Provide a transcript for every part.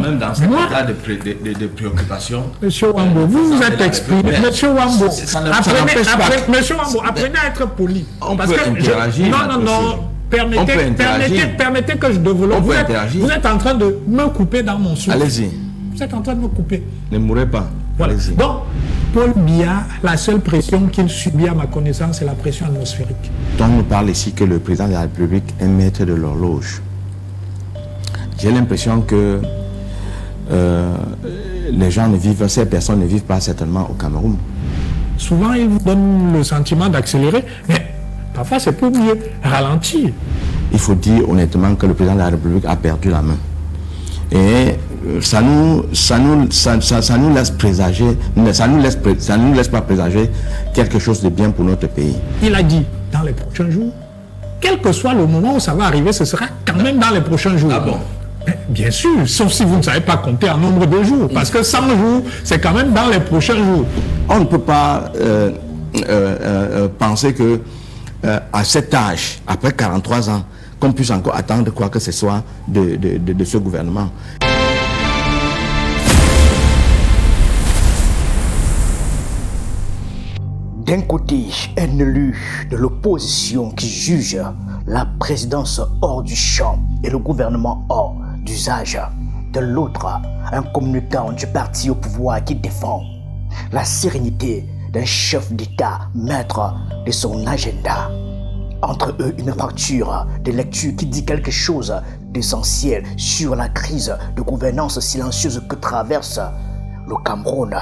même dans cet état de préoccupation. Monsieur Wambo, vous êtes exprimé. Monsieur Wambo, apprenez à être poli. On peut interagir. Non. Permettez que je développe. Vous êtes en train de me couper dans mon souffle. Allez-y. Vous êtes en train de me couper. Ne mourrez pas. Voilà. Donc, Paul Biya, la seule pression qu'il subit à ma connaissance, c'est la pression atmosphérique. On nous parle ici que le président de la République est maître de l'horloge. J'ai l'impression que ces personnes ne vivent pas certainement au Cameroun. Souvent, ils vous donnent le sentiment d'accélérer, mais parfois c'est pour mieux ralentir. Il faut dire honnêtement que le président de la République a perdu la main. Et ça nous laisse présager, ça nous laisse pas présager quelque chose de bien pour notre pays. Il a dit dans les prochains jours, quel que soit le moment où ça va arriver, ce sera quand même dans les prochains jours. Ah bon? Bien sûr, sauf si vous ne savez pas compter en nombre de jours, parce que 100 jours, c'est quand même dans les prochains jours. On ne peut pas penser que à cet âge, après 43 ans, qu'on puisse encore attendre quoi que ce soit de ce gouvernement. D'un côté, un élu de l'opposition qui juge la présidence hors du champ et le gouvernement hors d'usage. De l'autre, un communicant du parti au pouvoir qui défend la sérénité d'un chef d'État maître de son agenda. Entre eux, une facture de lecture qui dit quelque chose d'essentiel sur la crise de gouvernance silencieuse que traverse le Cameroun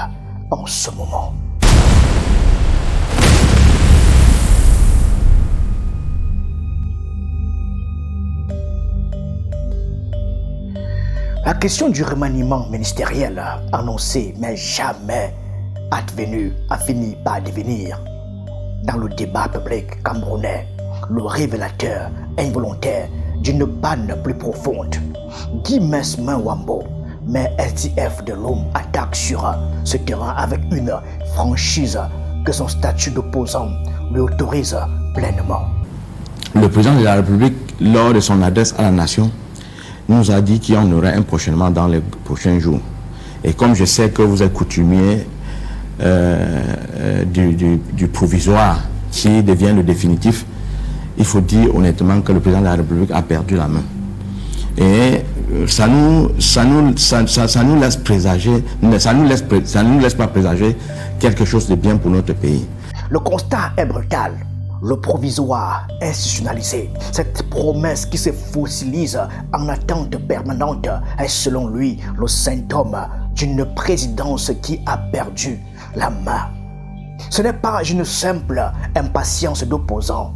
en ce moment. La question du remaniement ministériel annoncé mais jamais advenu a fini par devenir, dans le débat public camerounais, le révélateur involontaire d'une panne plus profonde. Guy Mesmin Wambo, mais SDF de l'homme, attaque sur ce terrain avec une franchise que son statut d'opposant lui autorise pleinement. Le président de la République, lors de son adresse à la nation, nous a dit qu'il y en aurait un prochainement dans les prochains jours. Et comme je sais que vous êtes coutumier du provisoire qui devient le définitif, il faut dire honnêtement que le président de la République a perdu la main. Et ça nous laisse présager, ça nous laisse pas présager quelque chose de bien pour notre pays. Le constat est brutal. Le provisoire institutionnalisé, cette promesse qui se fossilise en attente permanente, est selon lui le symptôme d'une présidence qui a perdu la main. Ce n'est pas une simple impatience d'opposants.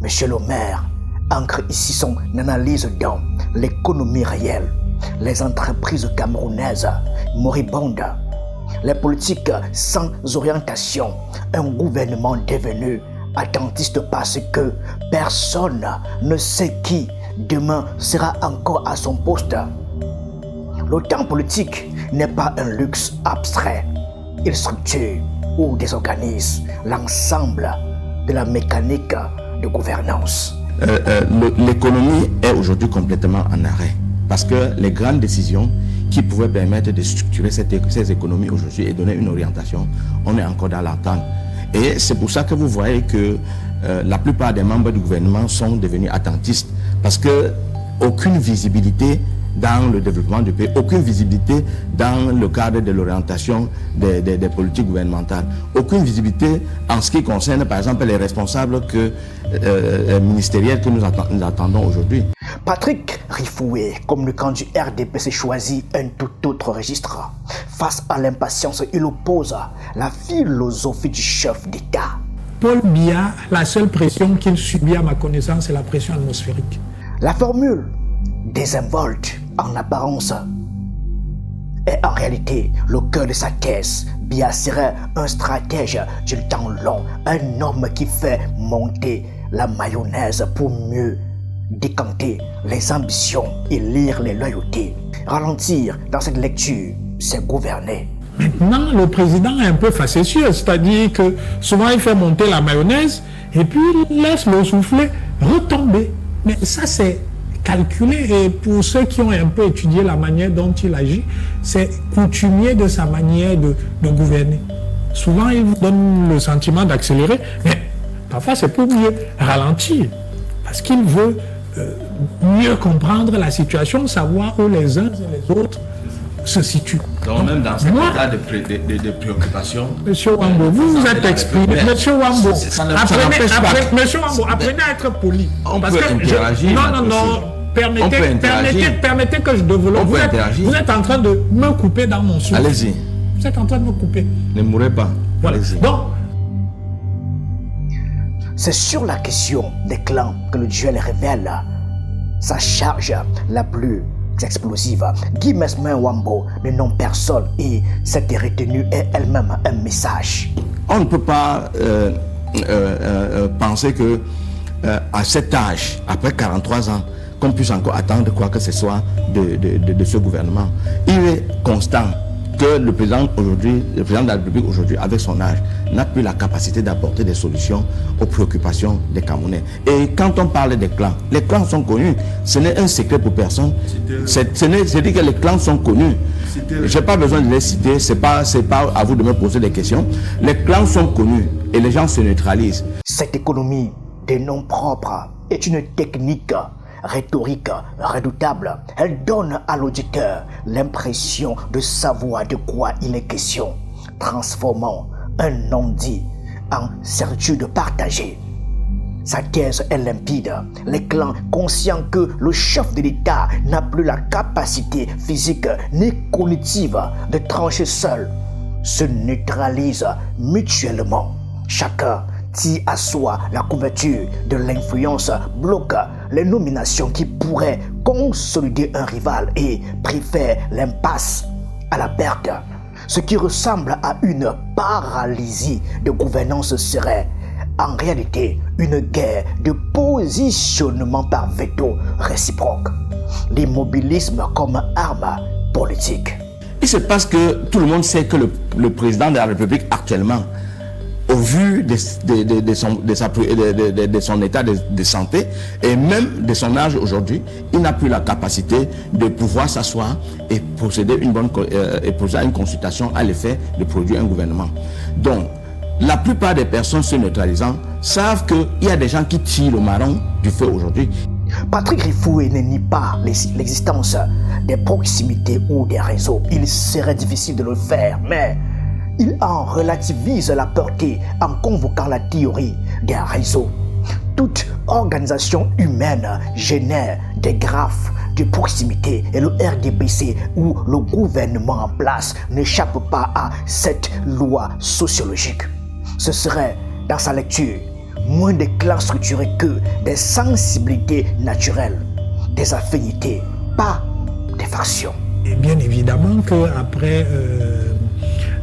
Monsieur le maire ancre ici son analyse dans l'économie réelle, les entreprises camerounaises moribondes, les politiques sans orientation, un gouvernement devenu attentiste parce que personne ne sait qui demain sera encore à son poste. Le temps politique n'est pas un luxe abstrait. Il structure ou désorganise l'ensemble de la mécanique de gouvernance. L'économie est aujourd'hui complètement en arrêt parce que les grandes décisions qui pouvaient permettre de structurer ces économies aujourd'hui et donner une orientation, on est encore dans l'attente. Et c'est pour ça que vous voyez que la plupart des membres du gouvernement sont devenus attentistes parce que aucune visibilité dans le développement du pays, aucune visibilité dans le cadre de l'orientation des politiques gouvernementales, aucune visibilité en ce qui concerne par exemple les responsables ministériels que nous attendons aujourd'hui. Patrick Rifoué, communicant du RDPC, choisit un tout autre registre. Face à l'impatience, il oppose la philosophie du chef d'État. Paul Biya, la seule pression qu'il subit à ma connaissance, c'est la pression atmosphérique. La formule désinvolte en apparence est en réalité le cœur de sa thèse. Biya serait un stratège du temps long, un homme qui fait monter la mayonnaise pour mieux décanter les ambitions et lire les loyautés. Ralentir dans cette lecture, c'est gouverner. Maintenant, le président est un peu facétieux, c'est-à-dire que souvent il fait monter la mayonnaise et puis il laisse le soufflet retomber. Mais ça, c'est calculé. Et pour ceux qui ont un peu étudié la manière dont il agit, c'est coutumier de sa manière de gouverner. Souvent, il vous donne le sentiment d'accélérer, mais parfois c'est pour mieux ralentir. Parce qu'il veut mieux comprendre la situation, savoir où les uns et les autres se situent. Donc même dans cet état de préoccupation... Monsieur Wambo, vous êtes exprimé. Monsieur Wambo, apprenez à être poli. On peut interagir. Non. Permettez que je développe. Vous êtes en train de me couper dans mon souffle. Allez-y. Vous êtes en train de me couper. Ne mourrez pas. Voilà. Donc, c'est sur la question des clans que le duel révèle sa charge la plus explosive. Guy Mesmin Wambo ne nomme personne et cette retenue est elle-même un message. On ne peut pas penser que à cet âge, après 43 ans, qu'on puisse encore attendre quoi que ce soit de ce gouvernement. Il est constant que le président de la République aujourd'hui, avec son âge, n'a plus la capacité d'apporter des solutions aux préoccupations des Camerounais. Et quand on parle des clans, les clans sont connus. Ce n'est un secret pour personne. C'est dit que les clans sont connus. Je n'ai pas besoin de les citer. C'est pas à vous de me poser des questions. Les clans sont connus et les gens se neutralisent. Cette économie des noms propres est une technique rhétorique redoutable. Elle donne à l'auditeur l'impression de savoir de quoi il est question, transformant un non-dit en certitude partagée. Sa thèse est limpide. Les clans, conscients que le chef de l'État n'a plus la capacité physique ni cognitive de trancher seul, se neutralisent mutuellement. Chacun tire à soi la couverture de l'influence, bloque les nominations qui pourraient consolider un rival et préfère l'impasse à la perte. Ce qui ressemble à une paralysie de gouvernance serait en réalité une guerre de positionnement par veto réciproque. L'immobilisme comme arme politique. Il se passe que tout le monde sait que le président de la République actuellement, au vu de son état de santé et même de son âge aujourd'hui, il n'a plus la capacité de pouvoir s'asseoir et procéder à une consultation à l'effet de produire un gouvernement. Donc, la plupart des personnes se neutralisant savent qu'il y a des gens qui tirent le marron du feu aujourd'hui. Patrick Rifoué ne nie pas l'existence des proximités ou des réseaux. Il serait difficile de le faire, mais il en relativise la portée en convoquant la théorie des réseaux. Toute organisation humaine génère des graphes de proximité et le RDBC ou le gouvernement en place n'échappe pas à cette loi sociologique. Ce serait, dans sa lecture, moins des clans structurés que des sensibilités naturelles, des affinités, pas des factions. Et bien évidemment qu'après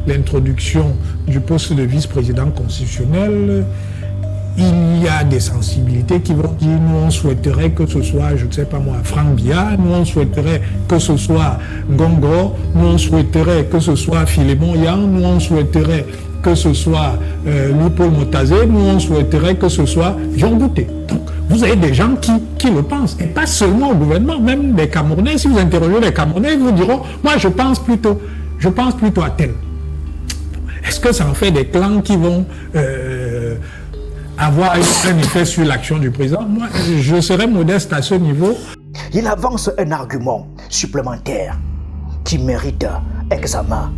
l'introduction du poste de vice-président constitutionnel, il y a des sensibilités qui vont dire nous on souhaiterait que ce soit, je ne sais pas moi, Franck Biya, nous on souhaiterait que ce soit Gongo, nous on souhaiterait que ce soit Philémon Yang, nous on souhaiterait que ce soit Louis-Paul Motazé, nous on souhaiterait que ce soit Jean Bouté. Donc vous avez des gens qui le pensent, et pas seulement au gouvernement, même des Camerounais. Si vous interrogez les Camerounais, ils vous diront moi je pense plutôt à tel. Est-ce que ça en fait des clans qui vont avoir un effet sur l'action du président? Moi, je serais modeste à ce niveau. Il avance un argument supplémentaire qui mérite examen.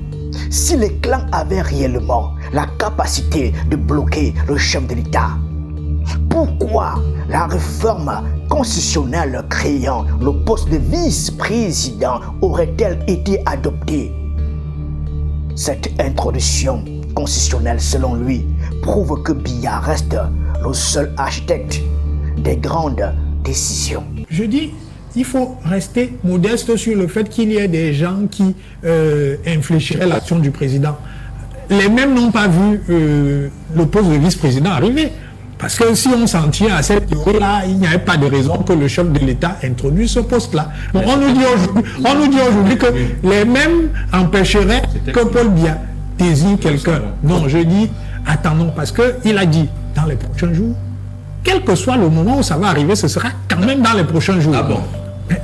Si les clans avaient réellement la capacité de bloquer le chef de l'État, pourquoi la réforme constitutionnelle créant le poste de vice-président aurait-elle été adoptée? Cette introduction constitutionnelle, selon lui, prouve que Biya reste le seul architecte des grandes décisions. Je dis, il faut rester modeste sur le fait qu'il y ait des gens qui infléchiraient l'action du président. Les mêmes n'ont pas vu le poste de vice-président arriver. Parce que si on s'en tient à cette théorie-là, il n'y avait pas de raison que le chef de l'État introduise ce poste-là. Donc on nous dit aujourd'hui que les mêmes empêcheraient que Paul Biya désigne quelqu'un. Non, je dis, attendons, parce qu'il a dit, dans les prochains jours, quel que soit le moment où ça va arriver, ce sera quand même dans les prochains jours. Ah bon?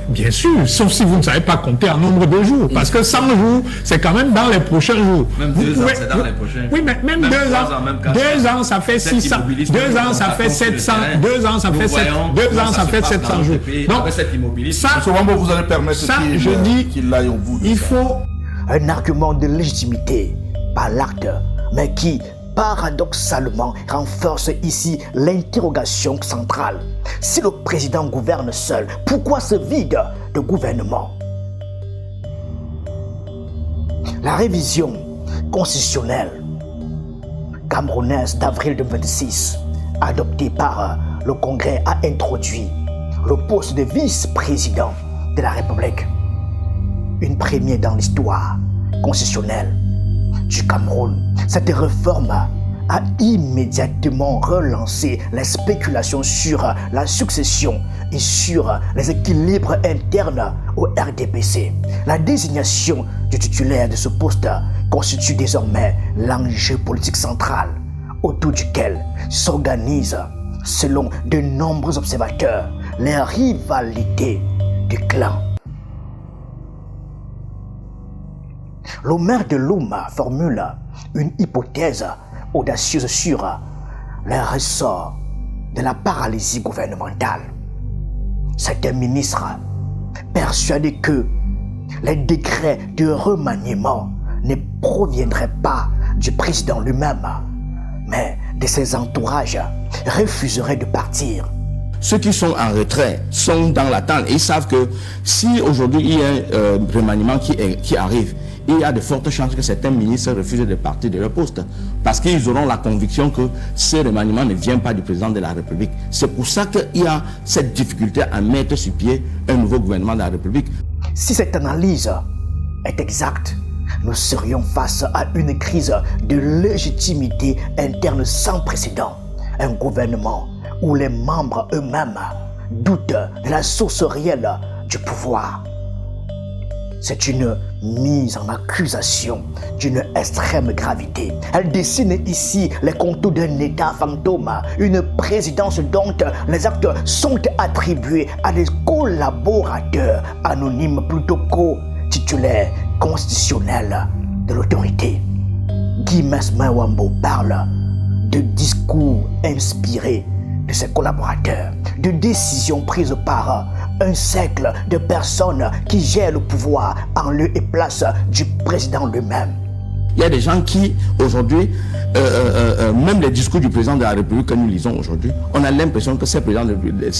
Bien sûr, sauf si vous ne savez pas compter en nombre de jours. Parce que 100 jours, c'est quand même dans les prochains jours. Même 2 ans, c'est dans les prochains jours. Oui, mais même 2 ans. Même 4 ans. 2 ans, ça fait 600. 2 ans, ça fait 700. 2 ans, ça fait 700 jours. Donc, ça, vous allez permettre qu'il aille au bout de il ça. faut... Un argument de légitimité par l'acte, mais qui, paradoxalement, renforce ici l'interrogation centrale. Si le président gouverne seul, pourquoi ce vide de gouvernement? La révision constitutionnelle camerounaise d'avril 2026, adoptée par le Congrès, a introduit le poste de vice-président de la République. Une première dans l'histoire constitutionnelle du Cameroun. Cette réforme a immédiatement relancé les spéculations sur la succession et sur les équilibres internes au RDPC. La désignation du titulaire de ce poste constitue désormais l'enjeu politique central autour duquel s'organisent, selon de nombreux observateurs, les rivalités du clan. Le maire de Louma formule une hypothèse audacieuse sur les ressorts de la paralysie gouvernementale. C'est un ministre persuadé que les décrets de remaniement ne proviendraient pas du président lui-même, mais de ses entourages, refuseraient de partir. Ceux qui sont en retrait sont dans l'attente et ils savent que si aujourd'hui il y a un remaniement qui arrive, il y a de fortes chances que certains ministres refusent de partir de leur poste parce qu'ils auront la conviction que ce remaniement ne vient pas du président de la République. C'est pour ça qu'il y a cette difficulté à mettre sur pied un nouveau gouvernement de la République. Si cette analyse est exacte, nous serions face à une crise de légitimité interne sans précédent. Un gouvernement où les membres eux-mêmes doutent de la source réelle du pouvoir. C'est une mise en accusation d'une extrême gravité. Elle dessine ici les contours d'un État fantôme, une présidence dont les actes sont attribués à des collaborateurs anonymes plutôt qu'aux titulaires constitutionnels de l'autorité. Guy Mesmawambo parle de discours inspirés de ses collaborateurs, de décisions prises par un cercle de personnes qui gèrent le pouvoir en lieu et place du président lui-même. Il y a des gens qui, aujourd'hui, même les discours du président de la République que nous lisons aujourd'hui, on a l'impression que ces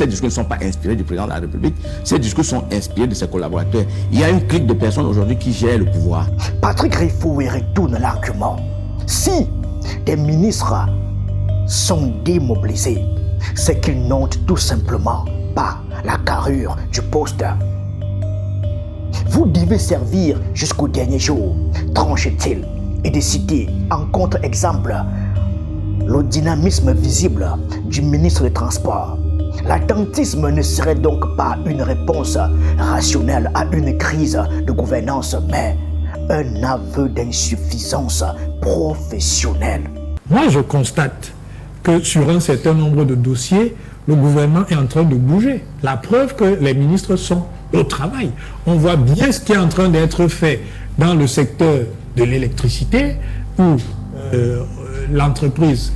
discours ne sont pas inspirés du président de la République, ces discours sont inspirés de ses collaborateurs. Il y a une clique de personnes aujourd'hui qui gèrent le pouvoir. Patrick Rifoué retourne l'argument. Si des ministres sont démobilisés, c'est qu'ils n'ont tout simplement pas la carrure du poste. Vous devez servir jusqu'au dernier jour, tranche-t-il, et de citer en contre-exemple le dynamisme visible du ministre des Transports. L'attentisme ne serait donc pas une réponse rationnelle à une crise de gouvernance, mais un aveu d'insuffisance professionnelle. Moi, je constate que sur un certain nombre de dossiers, le gouvernement est en train de bouger. La preuve que les ministres sont au travail. On voit bien ce qui est en train d'être fait dans le secteur de l'électricité, où l'entreprise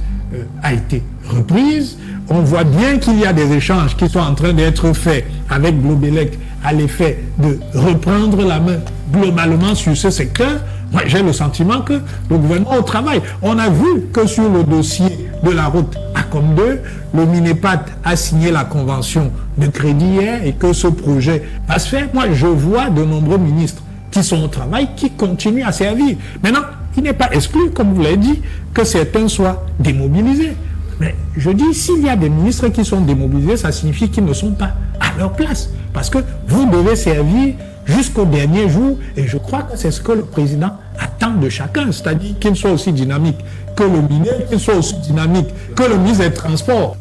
a été reprise. On voit bien qu'il y a des échanges qui sont en train d'être faits avec Globelec à l'effet de reprendre la main globalement sur ce secteur. Moi, j'ai le sentiment que le gouvernement est au travail. On a vu que sur le dossier de la route ACOM2, le Minepat a signé la convention de crédit hier et que ce projet va se faire. Moi, je vois de nombreux ministres qui sont au travail, qui continuent à servir. Maintenant, il n'est pas exclu, comme vous l'avez dit, que certains soient démobilisés. Mais je dis, s'il y a des ministres qui sont démobilisés, ça signifie qu'ils ne sont pas à leur place. Parce que vous devez servir jusqu'au dernier jour, et je crois que c'est ce que le président attend de chacun, c'est-à-dire qu'il soit aussi dynamique que le ministre, qu'il soit aussi dynamique que le ministre des Transports.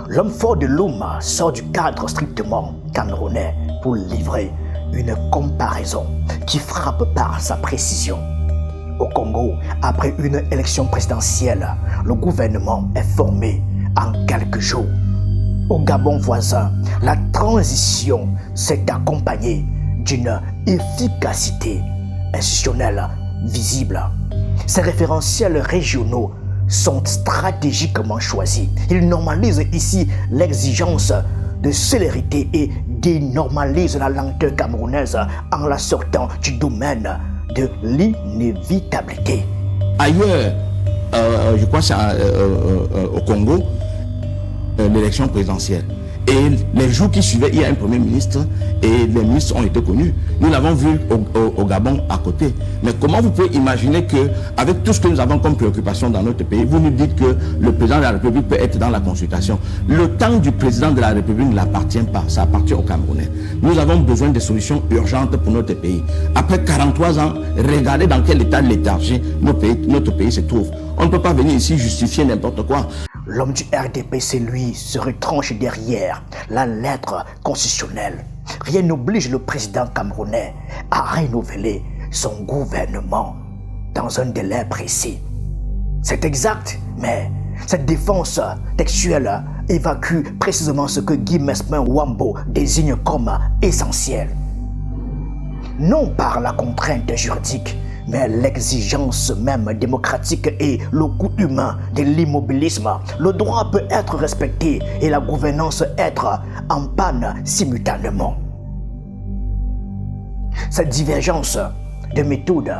L'homme fort de Louma sort du cadre strictement camerounais pour livrer une comparaison qui frappe par sa précision. Au Congo, après une élection présidentielle, le gouvernement est formé en quelques jours. Au Gabon voisin, la transition s'est accompagnée d'une efficacité institutionnelle visible. Ces référentiels régionaux sont stratégiquement choisis. Ils normalisent ici l'exigence de célérité et dénormalisent la lenteur camerounaise en la sortant du domaine de l'inévitabilité. Ailleurs, je crois que c'est au Congo, l'élection présidentielle. Et les jours qui suivaient, il y a un premier ministre et les ministres ont été connus. Nous l'avons vu au Gabon à côté. Mais comment vous pouvez imaginer qu'avec tout ce que nous avons comme préoccupation dans notre pays, vous nous dites que le président de la République peut être dans la consultation. Le temps du président de la République ne l'appartient pas, ça appartient aux Camerounais. Nous avons besoin de solutions urgentes pour notre pays. Après 43 ans, regardez dans quel état de léthargie notre pays se trouve. On ne peut pas venir ici justifier n'importe quoi. L'homme du RDPC, lui, se retranche derrière la lettre constitutionnelle. Rien n'oblige le président camerounais à renouveler son gouvernement dans un délai précis. C'est exact, mais cette défense textuelle évacue précisément ce que Guy Mesmin Wambo désigne comme essentiel. Non par la contrainte juridique, mais l'exigence même démocratique et le coût humain de l'immobilisme. Le droit peut être respecté et la gouvernance être en panne simultanément. Cette divergence de méthode,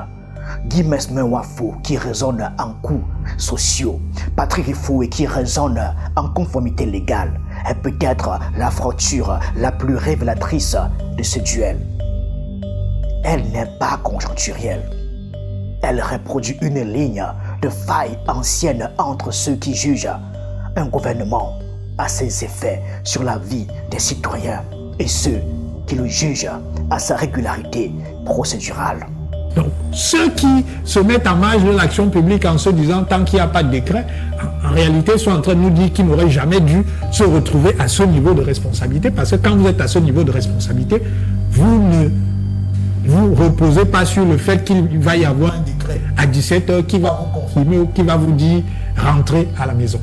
Guy Mesmin Wafo qui résonne en coûts sociaux, Patrick Ifoué qui résonne en conformité légale, est peut-être la fracture la plus révélatrice de ce duel. Elle n'est pas conjoncturelle. Elle reproduit une ligne de faille ancienne entre ceux qui jugent un gouvernement à ses effets sur la vie des citoyens et ceux qui le jugent à sa régularité procédurale. Donc, ceux qui se mettent en marge de l'action publique en se disant tant qu'il n'y a pas de décret, en réalité sont en train de nous dire qu'ils n'auraient jamais dû se retrouver à ce niveau de responsabilité, parce que quand vous êtes à ce niveau de responsabilité, vous ne vous reposez pas sur le fait qu'il va y avoir un décret à 17h qui va vous confirmer ou qui va vous dire rentrez à la maison.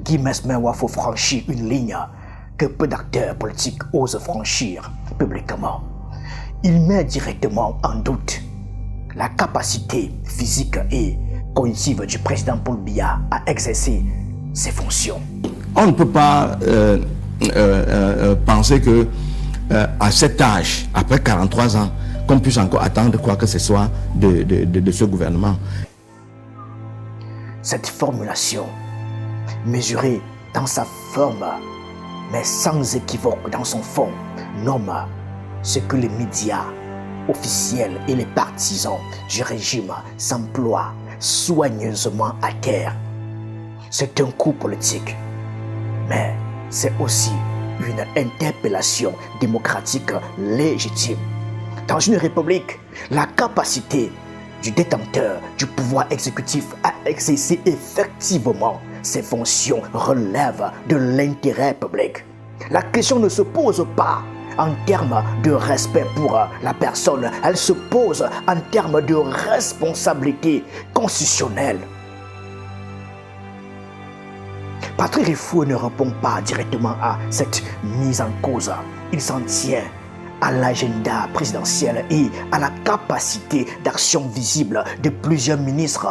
Guy Mesmin Wafo franchit une ligne que peu d'acteurs politiques osent franchir publiquement. Il met directement en doute la capacité physique et cognitive du président Paul Biya à exercer ses fonctions. On ne peut pas penser que à cet âge, après 43 ans, qu'on puisse encore attendre quoi que ce soit de ce gouvernement. Cette formulation, mesurée dans sa forme, mais sans équivoque dans son fond, nomme ce que les médias officiels et les partisans du régime s'emploient soigneusement à taire. C'est un coup politique, mais c'est aussi une interpellation démocratique légitime. Dans une république, la capacité du détenteur du pouvoir exécutif à exercer effectivement ses fonctions relève de l'intérêt public. La question ne se pose pas en termes de respect pour la personne, elle se pose en termes de responsabilité constitutionnelle. Patrick Ifoué ne répond pas directement à cette mise en cause. Il s'en tient à l'agenda présidentiel et à la capacité d'action visible de plusieurs ministres.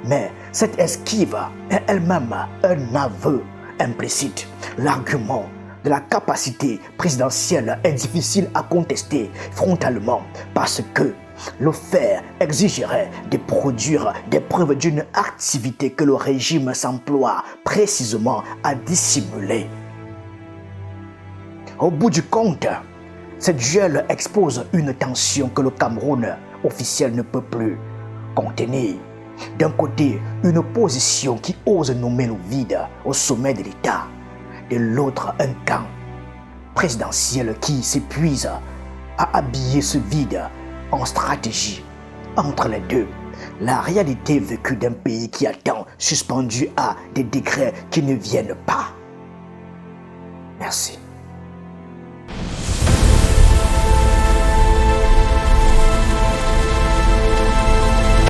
Mais cette esquive est elle-même un aveu implicite. L'argument de la capacité présidentielle est difficile à contester frontalement parce que le faire exigerait de produire des preuves d'une activité que le régime s'emploie précisément à dissimuler. Au bout du compte, cette duel expose une tension que le Cameroun officiel ne peut plus contenir. D'un côté, une opposition qui ose nommer le vide au sommet de l'État. De l'autre, un camp présidentiel qui s'épuise à habiller ce vide en stratégie. Entre les deux, la réalité vécue d'un pays qui attend, suspendu à des décrets qui ne viennent pas. Merci.